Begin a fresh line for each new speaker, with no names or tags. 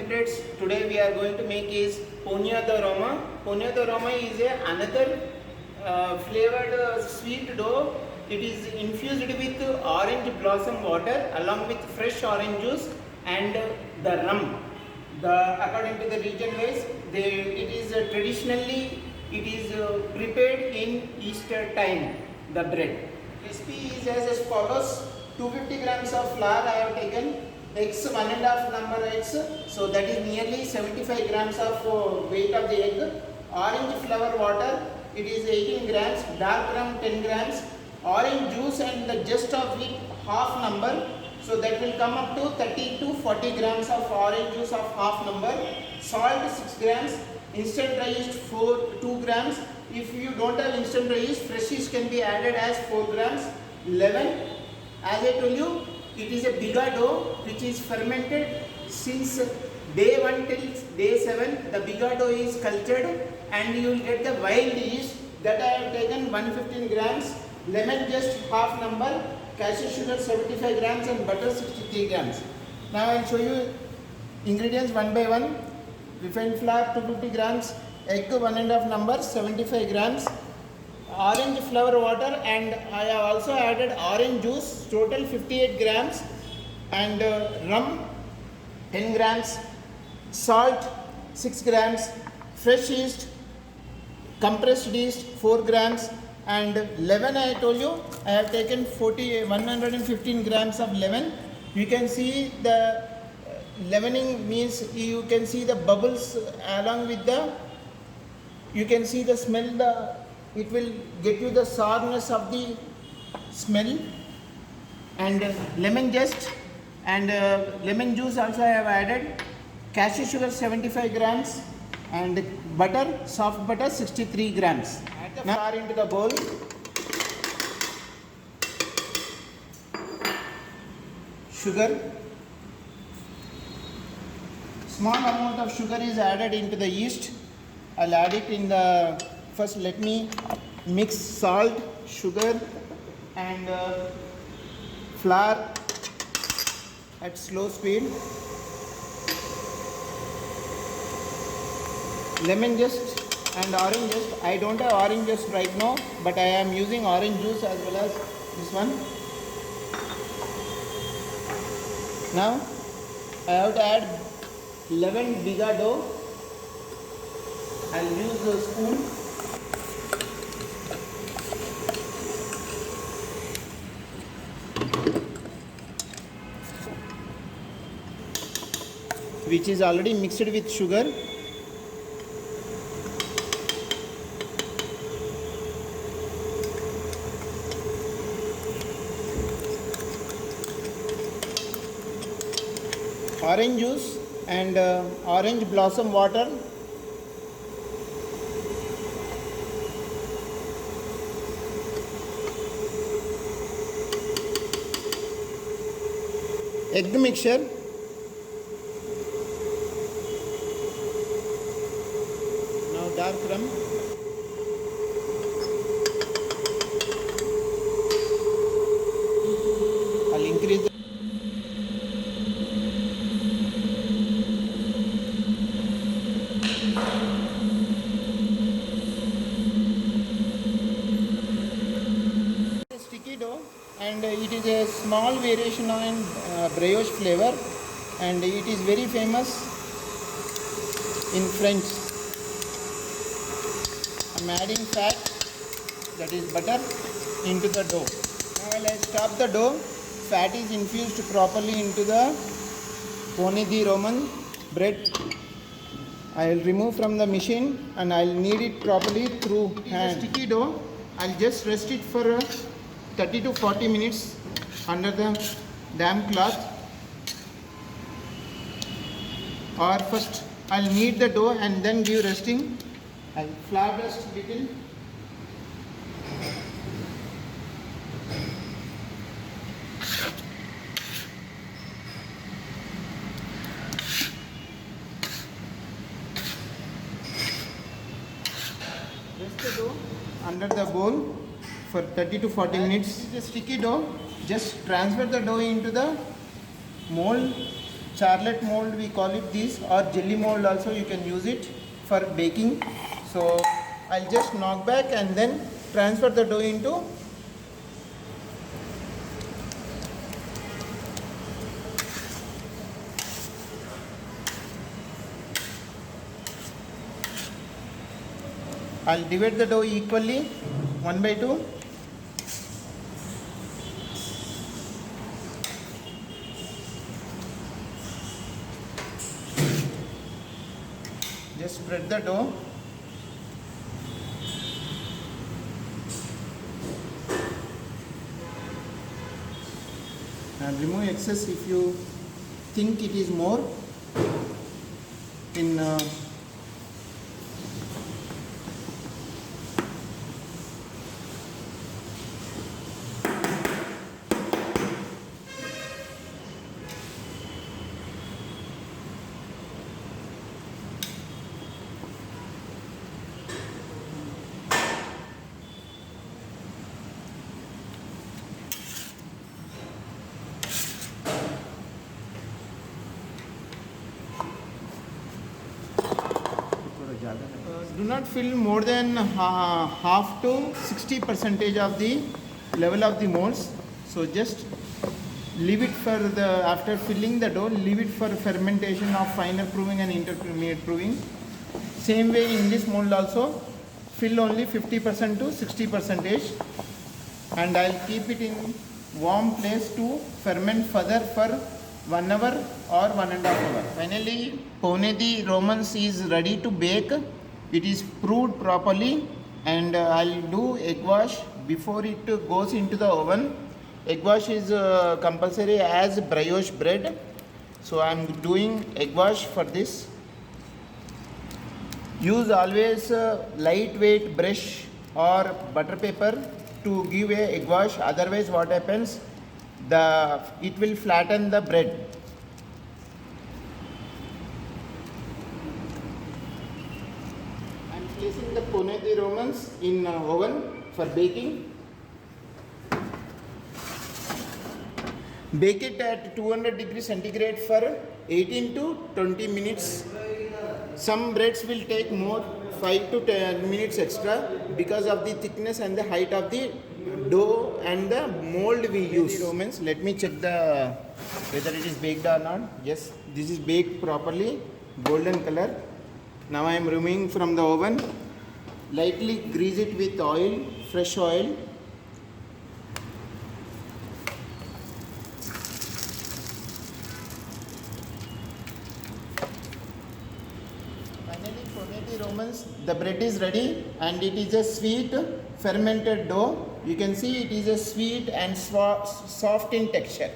breads today we are going to make is Ponya de Roma. Ponya de Roma is another flavored sweet dough. It is infused with orange blossom water along with fresh orange juice and the rum. According to the region wise, it is traditionally it is prepared in Easter time. The bread recipe is as follows: 250 grams of flour I have taken, eggs 1.5 number eggs, so that is nearly 75 grams of weight of the egg. Orange flower water, it is 18 grams, dark rum 10 grams, orange juice and the zest of it half number, so that will come up to 30 to 40 grams of orange juice of half number. Salt 6 grams, instant dry yeast 2 grams. If you don't have instant dry yeast, fresh yeast can be added as 4 grams. Leaven, as I told you, it is a biga dough which is fermented since day 1 till day 7. The biga dough is cultured and you will get the wild yeast that I have taken 115 grams, lemon just half number, cashew sugar 75 grams and butter 63 grams. Now I will show you ingredients one by one. Refined flour 250 grams, egg 1.5 number 75 grams, orange flower water, and I have also added orange juice, total 58 grams, and rum 10 grams, salt 6 grams, fresh yeast, compressed yeast 4 grams, and leaven I told you I have taken 115 grams of leaven. You can see the leavening means you can see the bubbles along with the, you can see the smell, it will get you the sourness of the smell. And lemon zest and lemon juice also I have added, cashew sugar 75 grams and butter, soft butter 63 grams. Add the flour into the bowl. Sugar, small amount of sugar is added into the yeast. I'll add it in the, first let me mix salt, sugar and flour at slow speed. Lemon zest and orange zest. I don't have orange zest right now, but I am using orange juice as well as this one. Now I have to add leavened biga dough. I'll use a spoon. Which is already mixed with sugar. Orange juice and orange blossom water. Egg mixture. Now dark rum. I'll increase the sticky dough, and it is a small variation on brioche flavor, and it is very famous in French. I am adding fat, that is butter, into the dough. Now while I stop the dough, fat is infused properly into the Ponya de Roma bread. I will remove from the machine and I will knead it properly through hand. Sticky dough, I will just rest it for 30 to 40 minutes under the damp cloth. Or first I will knead the dough and then give resting. I will flour dust little. Rest the dough under the bowl for 30 to 40 minutes. This is a sticky dough. Just transfer the dough into the mold charlotte mold we call it this, or jelly mold also you can use it for baking. So I'll just knock back and then transfer the dough into I'll divide the dough equally 1/2. Just spread the dough. And remove excess if you think it is more in do not fill more than half to 60% of the level of the molds. So just leave it for the, after filling the dough, leave it for fermentation of finer proving and intermediate proving. Same way in this mold also, fill only 50% to 60%, and I'll keep it in warm place to ferment further for 1 hour or 1.5 hours. Finally, Pone di Romans is ready to bake. It is proved properly, and I'll do egg wash before it goes into the oven. Egg wash is compulsory as brioche bread. So I'm doing egg wash for this. Use always lightweight brush or butter paper to give a egg wash. Otherwise what happens, it will flatten the bread. I'm placing the Pone di Romans in oven for baking. Bake it at 200 degrees centigrade for 18 to 20 minutes. Some breads will take more, 5 to 10 minutes extra, because of the thickness and the height of the dough and the mold we use. Romans, let me check whether it is baked or not. Yes, this is baked properly, golden color. Now I am removing from the oven. Lightly grease it with oil, fresh oil. Finally, Pone di Romans, the bread is ready, and it is a sweet fermented dough. You can see it is a sweet and soft in texture.